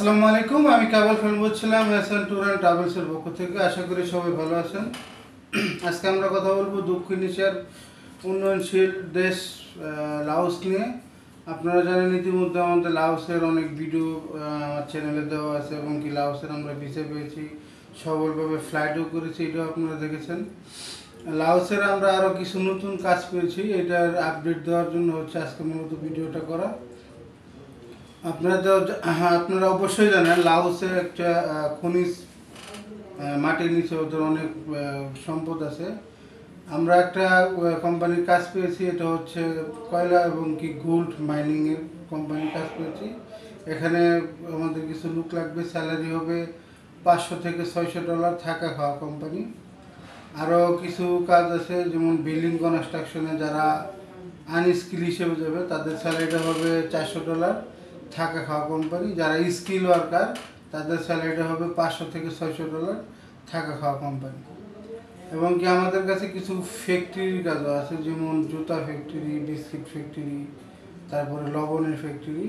আসসালামু আলাইকুম। আমি কাবাল খান বলছিলাম এসএন ট্যুর অ্যান্ড ট্রাভেলসের পক্ষ থেকে। আশা করি সবাই ভালো আছেন। আজকে আমরা কথা বলবো দক্ষিণ এশিয়ার উন্নয়নশীল দেশ লাওস নিয়ে। আপনারা জানেন ইতিমধ্যে আমাদের লাওসের অনেক ভিডিও আমার চ্যানেলে দেওয়া আছে এবং কি লাওসের আমরা ভিসা পেয়েছি, সফলভাবে ফ্লাইটও করেছি, এটাও আপনারা দেখেছেন। লাওসের আমরা আরও কিছু নতুন কাজ পেয়েছি, এটার আপডেট দেওয়ার জন্য হচ্ছে আজকে মূলত ভিডিওটা করা। আপনারা অবশ্যই জানেন লাওসে একটা খনিজ মাটির নিচে ওদের অনেক সম্পদ আছে। আমরা একটা কোম্পানির কাজ পেয়েছি, এটা হচ্ছে কয়লা এবং কি গোল্ড মাইনিংয়ের কোম্পানির কাজ পেয়েছি। এখানে আমাদের কিছু লোক লাগবে, স্যালারি হবে $500 থেকে $600, থাকা খাওয়া কোম্পানি। আরও কিছু কাজ আছে, যেমন বিল্ডিং কনস্ট্রাকশনে যারা আনস্কিল হিসেবে যাবে তাদের স্যালারিটা হবে $400, থাকা খাওয়া কোম্পানি। যারা স্কিল ওয়ার্কার তাদের স্যালারিটা হবে $500 থেকে $600, থাকা খাওয়া কোম্পানি। এবং কি আমাদের কাছে কিছু ফ্যাক্টরির কাজও আছে, যেমন জুতা ফ্যাক্টরি, বিস্কিট ফ্যাক্টরি, তারপরে লবণের ফ্যাক্টরি।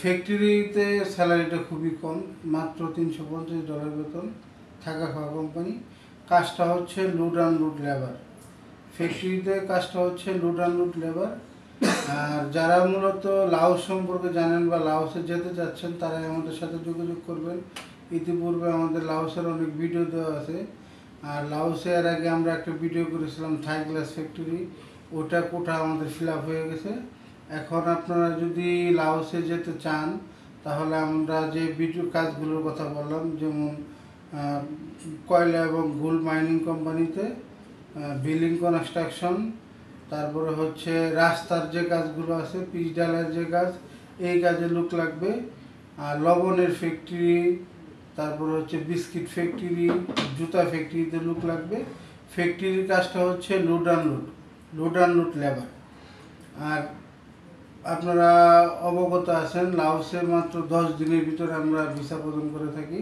ফ্যাক্টরিতে স্যালারিটা খুবই কম, মাত্র $350 বেতন, থাকা খাওয়া কোম্পানি। কাজটা হচ্ছে লোড অ্যান্ড লোড লেবার। ফ্যাক্টরিতে কাজটা হচ্ছে লোড অ্যান্ড লোড লেবার। আর যারা মূলত লাওস সম্পর্কে জানেন বা লাওসে যেতে চাচ্ছেন তারাই আমাদের সাথে যোগাযোগ করবেন। ইতিপূর্বে আমাদের লাওসের অনেক ভিডিও দেওয়া আছে। আর লাওসে এর আগে আমরা একটা ভিডিও করেছিলাম থাই গ্লাস ফ্যাক্টরি, ওটা কোটা আমাদের ফিল আপ হয়ে গেছে। এখন আপনারা যদি লাওসে যেতে চান তাহলে আমরা যে ভিডিও কাজগুলোর কথা বললাম, যেমন কয়লা এবং গোল্ড মাইনিং কোম্পানিতে, বিল্ডিং কনস্ট্রাকশন, তারপরে হচ্ছে রাস্তার যে কাজগুলো আছে, পিচ ডালার যে কাজ, এই কাজে লোক লাগবে। আর লবণের ফ্যাক্টরি, তারপরে হচ্ছে বিস্কিট ফ্যাক্টরি, জুতা ফ্যাক্টরিতে লোক লাগবে। ফ্যাক্টরির কাজটা হচ্ছে লোড অ্যান্ড লোড লেবার। আর আপনারা অবগত আছেন লাওসে মাত্র 10 দিনের ভিতরে আমরা ভিসা প্রদান করে থাকি।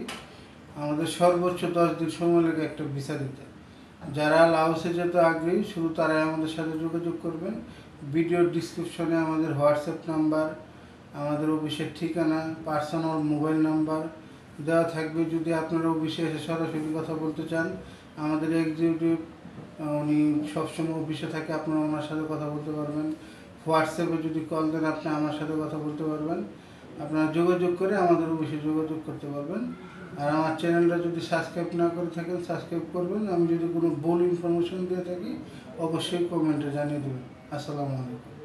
আমাদের সর্বোচ্চ 10 দিন সময় লাগে একটা ভিসা দিতে। যারা লাওসে যেতে আগ্রহী শুধু তারাই আমাদের সাথে যোগাযোগ করবেন। ভিডিওর ডিসক্রিপশনে আমাদের হোয়াটসঅ্যাপ নাম্বার, আমাদের অফিসের ঠিকানা, পার্সোনাল মোবাইল নাম্বার দেওয়া থাকবে। যদি আপনারা অফিসে এসে সরাসরি কথা বলতে চান, আমাদের এক্সিকিউটিভ উনি সবসময় অফিসে থাকে, আপনারা ওনার সাথে কথা বলতে পারবেন। হোয়াটসঅ্যাপে যদি কল দেন আপনি আমার সাথে কথা বলতে পারবেন। আপনারা যোগাযোগ করে আমাদের অফিসে যোগাযোগ করতে পারবেন। আর আমার চ্যানেলটা যদি সাবস্ক্রাইব না করে থাকেন সাবস্ক্রাইব করবেন। আমি যদি কোনো ভুল ইনফরমেশন দিয়ে থাকি অবশ্যই কমেন্টে জানিয়ে দেবেন। আসসালামু আলাইকুম।